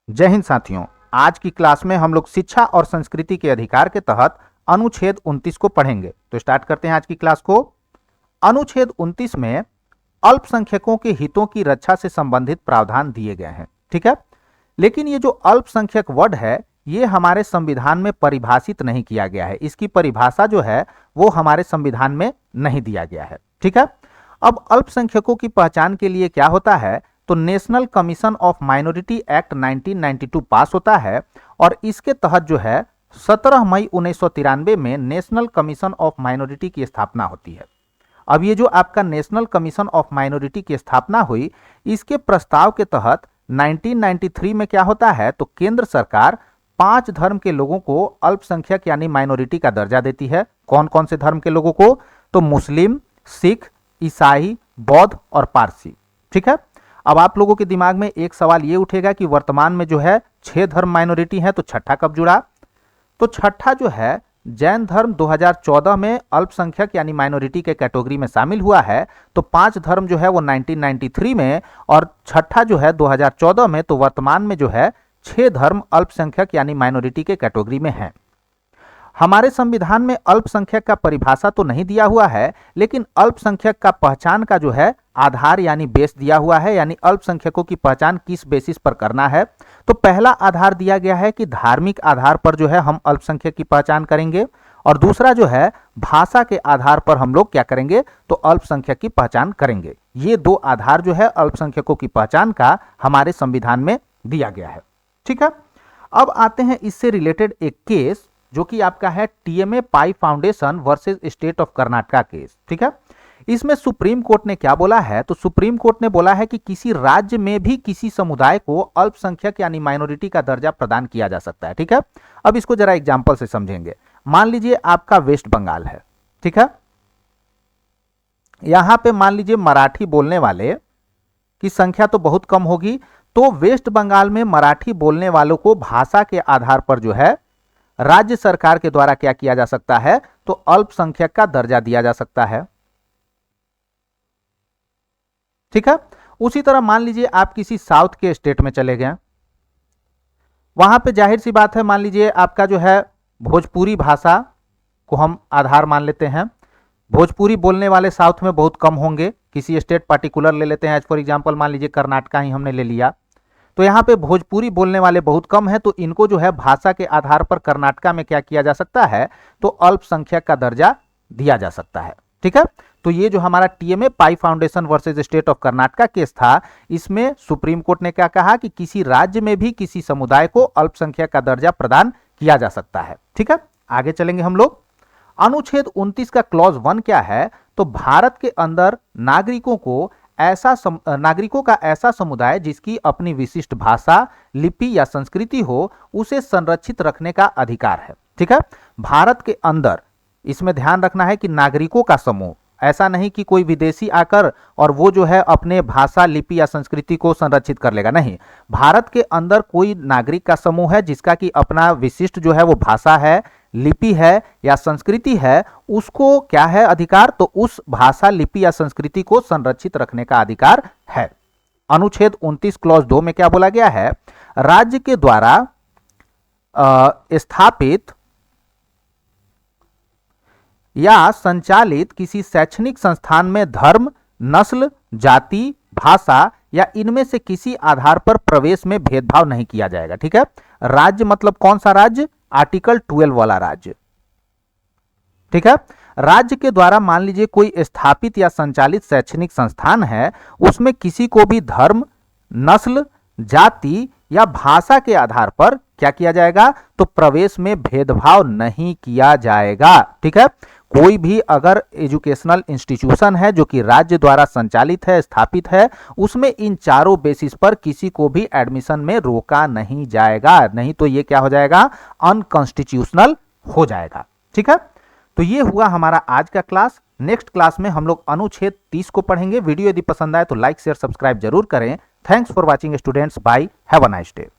जय हिंद साथियों। आज की क्लास में हम लोग शिक्षा और संस्कृति के अधिकार के तहत अनुच्छेद 29 को पढ़ेंगे। तो स्टार्ट करते हैं आज की क्लास को। अनुच्छेद 29 में अल्पसंख्यकों के हितों की रक्षा से संबंधित प्रावधान दिए गए हैं, ठीक है। लेकिन ये जो अल्पसंख्यक वर्ड है ये हमारे संविधान में परिभाषित नहीं किया गया है। इसकी परिभाषा जो है वो हमारे संविधान में नहीं दिया गया है, ठीक है। अब अल्पसंख्यकों की पहचान के लिए क्या होता है, तो national commission of minority act 1992 पास होता है और इसके तहत जो है 17 मई 1993 में नेशनल कमीशन ऑफ माइनॉरिटी की स्थापना होती है। अब ये जो आपका नेशनल कमीशन ऑफ माइनॉरिटी की स्थापना हुई, इसके प्रस्ताव के तहत 1993 में क्या होता है, तो केंद्र सरकार 5 धर्म के लोगों को अल्पसंख्यक यानी माइनॉरिटी का दर्जा देती है। कौन कौन से धर्म के लोगों को, तो मुस्लिम, सिख, ईसाई, बौद्ध और पारसी, ठीक है। अब आप लोगों के दिमाग में एक सवाल ये उठेगा कि वर्तमान में जो है 6 धर्म माइनॉरिटी है, तो छठा कब जुड़ा। तो छठा जो है जैन धर्म 2014 में अल्पसंख्यक यानी माइनॉरिटी के कैटेगरी में शामिल हुआ है। तो 5 धर्म जो है वो 1993 में और छठा जो है 2014 में। तो वर्तमान में जो है 6 धर्म अल्पसंख्यक यानी माइनॉरिटी के कैटेगरी में हैं। हमारे संविधान में अल्पसंख्यक का परिभाषा तो नहीं दिया हुआ है, लेकिन अल्पसंख्यक का पहचान का जो है आधार यानी बेस दिया हुआ है, यानी अल्पसंख्यकों की पहचान किस बेसिस पर करना है। तो पहला आधार दिया गया है कि धार्मिक आधार पर जो है हम अल्पसंख्यक की पहचान करेंगे, और दूसरा जो है भाषा के आधार पर हम लोग क्या करेंगे, तो अल्पसंख्यक की पहचान करेंगे। ये 2 आधार जो है अल्पसंख्यकों की पहचान का हमारे संविधान में दिया गया है, ठीक है। अब आते हैं इससे रिलेटेड एक केस जो कि आपका है TMA pi foundation versus state of Karnataka case, ठीक है। इसमें सुप्रीम कोर्ट ने क्या बोला है, तो सुप्रीम कोर्ट ने बोला है कि किसी राज्य में भी किसी समुदाय को अल्पसंख्यक यानी माइनॉरिटी का दर्जा प्रदान किया जा सकता है, ठीक है। अब इसको जरा एग्जांपल से समझेंगे। मान लीजिए आपका वेस्ट बंगाल है, ठीक है। यहां पे मान लीजिए मराठी बोलने वाले की संख्या तो बहुत कम होगी, तो वेस्ट बंगाल में मराठी बोलने वालों को भाषा के आधार पर जो है राज्य सरकार के द्वारा क्या किया जा सकता है, तो अल्पसंख्यक का दर्जा दिया जा सकता है, ठीक है। उसी तरह मान लीजिए आप किसी साउथ के स्टेट में चले गए, वहां पे जाहिर सी बात है, मान लीजिए आपका जो है भोजपुरी भाषा को हम आधार मान लेते हैं। भोजपुरी बोलने वाले साउथ में बहुत कम होंगे, किसी स्टेट पार्टिकुलर ले लेते हैं, एज फॉर एग्जांपल मान लीजिए कर्नाटका ही हमने ले लिया। तो यहाँ पे भोजपुरी बोलने वाले बहुत कम है, तो इनको जो है भाषा के आधार पर कर्नाटका में क्या किया जा सकता है, तो अल्पसंख्यक का दर्जा दिया जा सकता है, ठीक है। तो ये जो हमारा TMA pi foundation versus state of Karnataka case था, इसमें सुप्रीम कोर्ट ने क्या कहा कि किसी राज्य में भी किसी समुदाय को अल्पसंख्यक का दर्जा प्रदान किया जा सकता है, ठीक है। आगे चलेंगे हम लोग। अनुच्छेद 29 का क्लॉज 1 क्या है, तो भारत के अंदर नागरिकों का ऐसा समुदाय जिसकी अपनी विशिष्ट भाषा, लिपि या संस्कृति हो, उसे संरक्षित रखने का अधिकार है, ठीक है। भारत के अंदर इसमें ध्यान रखना है कि नागरिकों का समूह, ऐसा नहीं कि कोई विदेशी आकर और वो जो है अपने भाषा, लिपि या संस्कृति को संरक्षित कर लेगा, नहीं। भारत के अंदर कोई नागरिक का समूह है जिसका कि अपना विशिष्ट जो है वो भाषा है, लिपि है या संस्कृति है, उसको क्या है अधिकार, तो उस भाषा, लिपि या संस्कृति को संरक्षित रखने का अधिकार है। अनुच्छेद 29 क्लॉज 2 में क्या बोला गया है, राज्य के द्वारा स्थापित या संचालित किसी शैक्षणिक संस्थान में धर्म, नस्ल, जाति, भाषा या इनमें से किसी आधार पर प्रवेश में भेदभाव नहीं किया जाएगा, ठीक है। राज्य मतलब कौन सा राज्य, आर्टिकल 12 वाला राज्य, ठीक है। राज्य के द्वारा मान लीजिए कोई स्थापित या संचालित शैक्षणिक संस्थान है, उसमें किसी को भी धर्म, नस्ल, जाति या भाषा के आधार पर क्या किया जाएगा, तो प्रवेश में भेदभाव नहीं किया जाएगा, ठीक है। कोई भी अगर एजुकेशनल इंस्टीट्यूशन है जो कि राज्य द्वारा संचालित है, स्थापित है, उसमें इन चारों बेसिस पर किसी को भी एडमिशन में रोका नहीं जाएगा, नहीं तो ये क्या हो जाएगा, अनकॉन्स्टिट्यूशनल हो जाएगा, ठीक है। तो ये हुआ हमारा आज का क्लास। नेक्स्ट क्लास में हम लोग अनुच्छेद 30 को पढ़ेंगे। वीडियो यदि पसंद आए तो लाइक, शेयर, सब्सक्राइब जरूर करें। Thanks for watching students, bye, have a nice day.